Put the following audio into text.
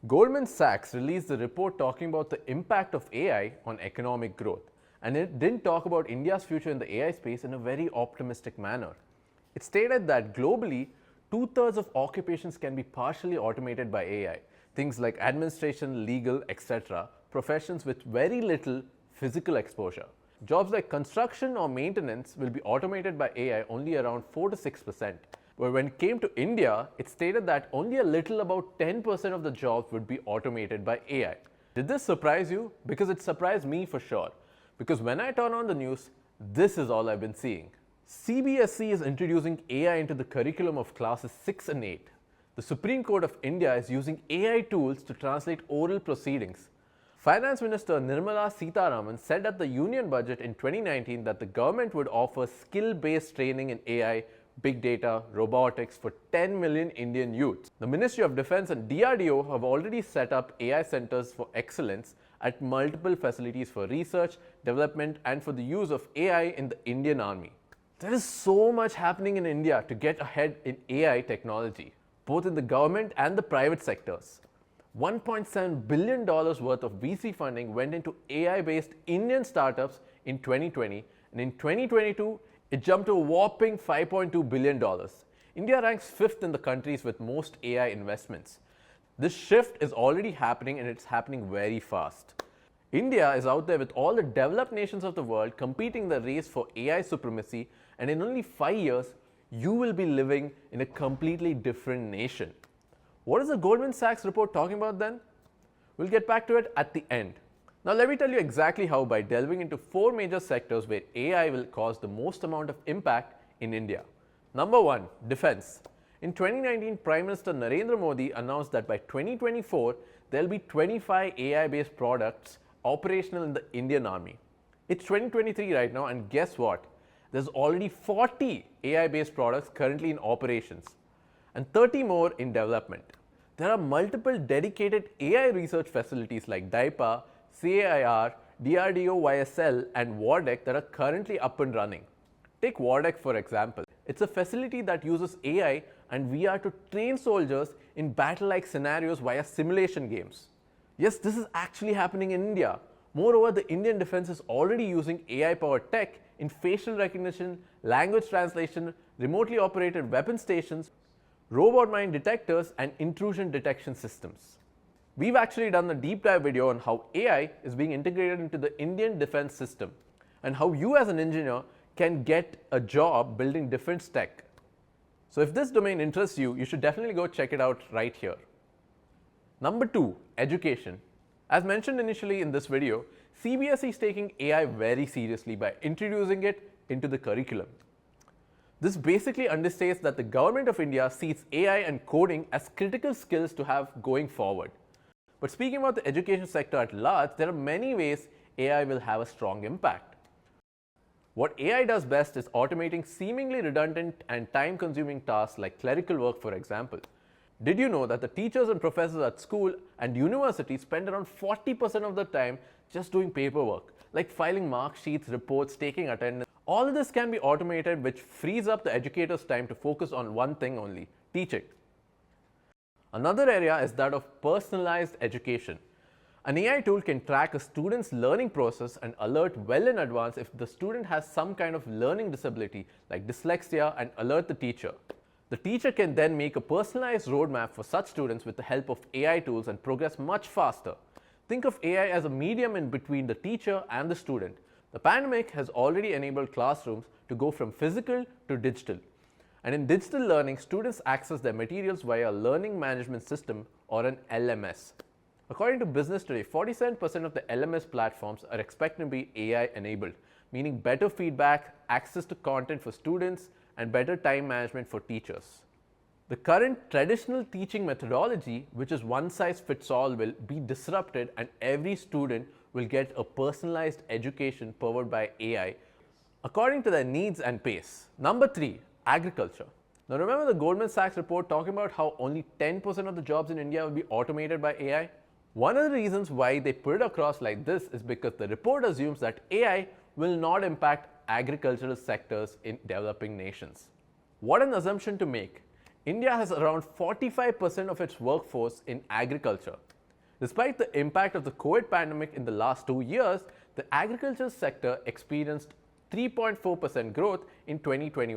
Goldman Sachs released a report talking about the impact of AI on economic growth, and it didn't talk about India's future in the AI space in a very optimistic manner. It stated that globally, two-thirds of occupations can be partially automated by AI, things like administration, legal, etc., professions with very little physical exposure. Jobs like construction or maintenance will be automated by AI only around 4 to 6%. But when it came to India, it stated that only a little about 10% of the jobs would be automated by AI. Did this surprise you? Because it surprised me for sure. Because when I turn on the news, this is all I've been seeing. CBSE is introducing AI into the curriculum of classes 6 and 8. The Supreme Court of India is using AI tools to translate oral proceedings. Finance Minister Nirmala Sitharaman said at the Union Budget in 2019 that the government would offer skill-based training in AI, big data, robotics for 10 million Indian youths. The Ministry of Defence and DRDO have already set up AI centers for excellence at multiple facilities for research, development and for the use of AI in the Indian Army. There is so much happening in India to get ahead in AI technology, both in the government and the private sectors. $1.7 billion worth of VC funding went into AI-based Indian startups in 2020, and in 2022, it jumped to a whopping $5.2 billion. India ranks 5th in the countries with most AI investments. This shift is already happening, and it's happening very fast. India is out there with all the developed nations of the world competing in the race for AI supremacy, and in only 5 years, you will be living in a completely different nation. What is the Goldman Sachs report talking about then? We'll get back to it at the end. Now let me tell you exactly how by delving into 4 major sectors where AI will cause the most amount of impact in India. Number 1, defense. In 2019, Prime Minister Narendra Modi announced that by 2024, there will be 25 AI-based products operational in the Indian Army. It's 2023 right now, and guess what? There's already 40 AI-based products currently in operations and 30 more in development. There are multiple dedicated AI research facilities like DIPA, CAIR, DRDO YSL and WARDEC that are currently up and running. Take WARDEC for example. It's a facility that uses AI and VR to train soldiers in battle-like scenarios via simulation games. Yes, this is actually happening in India. Moreover, the Indian defense is already using AI-powered tech in facial recognition, language translation, remotely operated weapon stations, robot mine detectors and intrusion detection systems. We've actually done a deep dive video on how AI is being integrated into the Indian defense system and how you as an engineer can get a job building defense tech. So if this domain interests you, you should definitely go check it out right here. Number 2, education. As mentioned initially in this video, CBSE is taking AI very seriously by introducing it into the curriculum. This basically understates that the government of India sees AI and coding as critical skills to have going forward. But speaking about the education sector at large, there are many ways AI will have a strong impact. What AI does best is automating seemingly redundant and time-consuming tasks like clerical work, for example. Did you know that the teachers and professors at school and universities spend around 40% of their time just doing paperwork, like filing mark sheets, reports, taking attendance? All of this can be automated, which frees up the educator's time to focus on one thing only: teaching. Another area is that of personalized education. An AI tool can track a student's learning process and alert well in advance if the student has some kind of learning disability like dyslexia and alert the teacher. The teacher can then make a personalized roadmap for such students with the help of AI tools and progress much faster. Think of AI as a medium in between the teacher and the student. The pandemic has already enabled classrooms to go from physical to digital. And in digital learning, students access their materials via a learning management system or an LMS. According to Business Today, 47% of the LMS platforms are expected to be AI enabled, meaning better feedback, access to content for students, and better time management for teachers. The current traditional teaching methodology, which is one size fits all, will be disrupted and every student will get a personalized education powered by AI according to their needs and pace. Number 3, agriculture. Now remember the Goldman Sachs report talking about how only 10% of the jobs in India will be automated by AI? One of the reasons why they put it across like this is because the report assumes that AI will not impact agricultural sectors in developing nations. What an assumption to make. India has around 45% of its workforce in agriculture. Despite the impact of the COVID pandemic in the last 2 years, the agriculture sector experienced 3.4% growth in 2021.